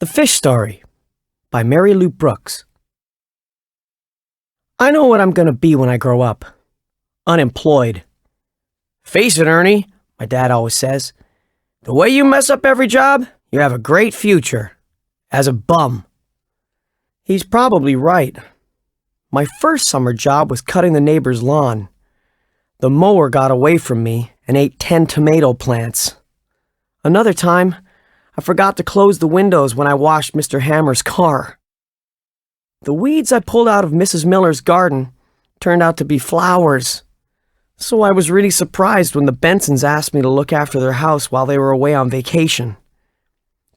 The Fish Story by Mary Lou Brooks. I know what I'm going to be when I grow up. Unemployed. Face it, Ernie, my dad always says. The way you mess up every job, you have a great future. As a bum. He's probably right. My first summer job was cutting the neighbor's lawn. The mower got away from me and ate 10 tomato plants. Another time, I forgot to close the windows when I washed Mr. Hammer's car. The weeds I pulled out of Mrs. Miller's garden turned out to be flowers. So I was really surprised when the Bensons asked me to look after their house while they were away on vacation.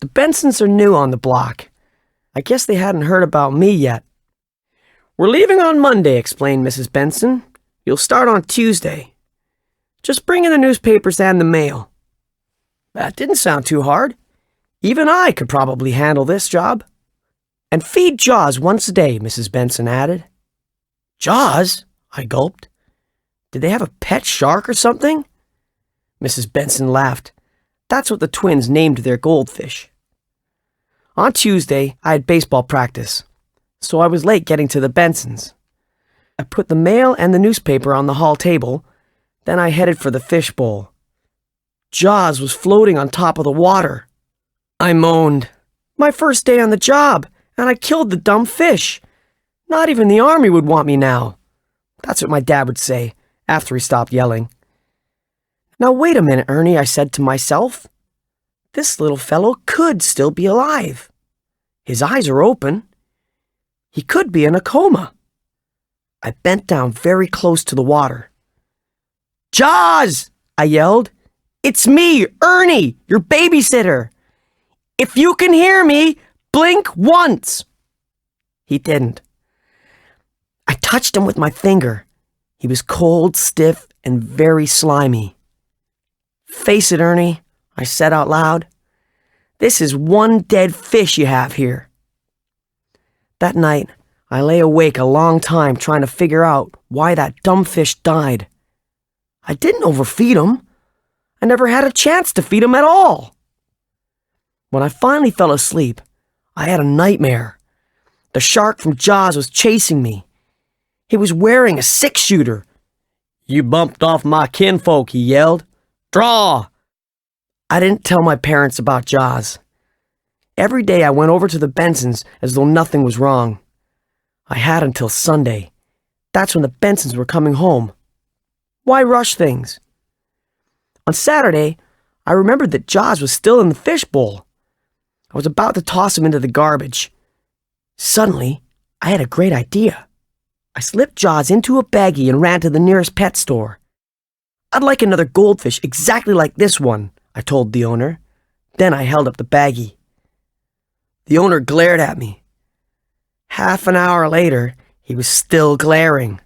The Bensons are new on the block. I guess they hadn't heard about me yet. We're leaving on Monday, explained Mrs. Benson. You'll start on Tuesday. Just bring in the newspapers and the mail. That didn't sound too hard. Even I could probably handle this job. And feed Jaws once a day, Mrs. Benson added. Jaws? I gulped. Did they have a pet shark or something? Mrs. Benson laughed. That's what the twins named their goldfish. On Tuesday, I had baseball practice, so I was late getting to the Bensons. I put the mail and the newspaper on the hall table, then I headed for the fish bowl. Jaws was floating on top of the water. I moaned. My first day on the job, and I killed the dumb fish. Not even the army would want me now. That's what my dad would say after he stopped yelling. Now wait a minute, Ernie, I said to myself. This little fellow could still be alive. His eyes are open. He could be in a coma. I bent down very close to the water. Jaws! I yelled. It's me, Ernie, your babysitter. If you can hear me, blink once. He didn't. I touched him with my finger. He was cold, stiff, and very slimy. Face it, Ernie, I said out loud. This is one dead fish you have here. That night, I lay awake a long time trying to figure out why that dumb fish died. I didn't overfeed him. I never had a chance to feed him at all. When I finally fell asleep, I had a nightmare. The shark from Jaws was chasing me. He was wearing a 6-shooter. You bumped off my kinfolk, he yelled. Draw! I didn't tell my parents about Jaws. Every day I went over to the Bensons as though nothing was wrong. I had until Sunday. That's when the Bensons were coming home. Why rush things? On Saturday, I remembered that Jaws was still in the fish bowl. I was about to toss him into the garbage. Suddenly, I had a great idea. I slipped Jaws into a baggie and ran to the nearest pet store. I'd like another goldfish exactly like this one, I told the owner. Then I held up the baggie. The owner glared at me. Half an hour later, he was still glaring.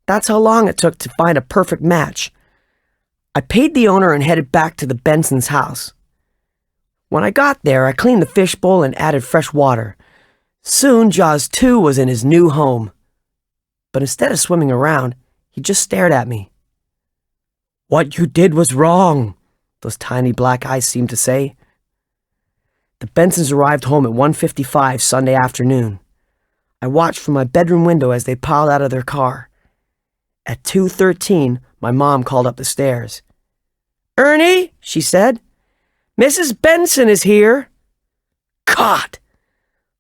That's how long it took to find a perfect match. I paid the owner and headed back to the Bensons' house. When I got there, I cleaned the fish bowl and added fresh water. Soon, Jaws 2 was in his new home. But instead of swimming around, he just stared at me. What you did was wrong, those tiny black eyes seemed to say. The Bensons arrived home at 1:55 Sunday afternoon. I watched from my bedroom window as they piled out of their car. At 2:13, my mom called up the stairs. Ernie, she said, Mrs. Benson is here. God!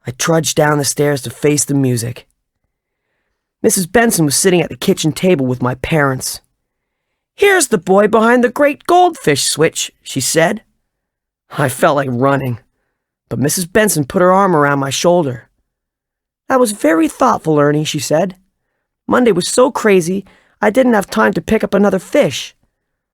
I trudged down the stairs to face the music. Mrs. Benson was sitting at the kitchen table with my parents. Here's the boy behind the great goldfish switch, she said. I felt like running, but Mrs. Benson put her arm around my shoulder. That was very thoughtful, Ernie, she said. Monday was so crazy, I didn't have time to pick up another fish.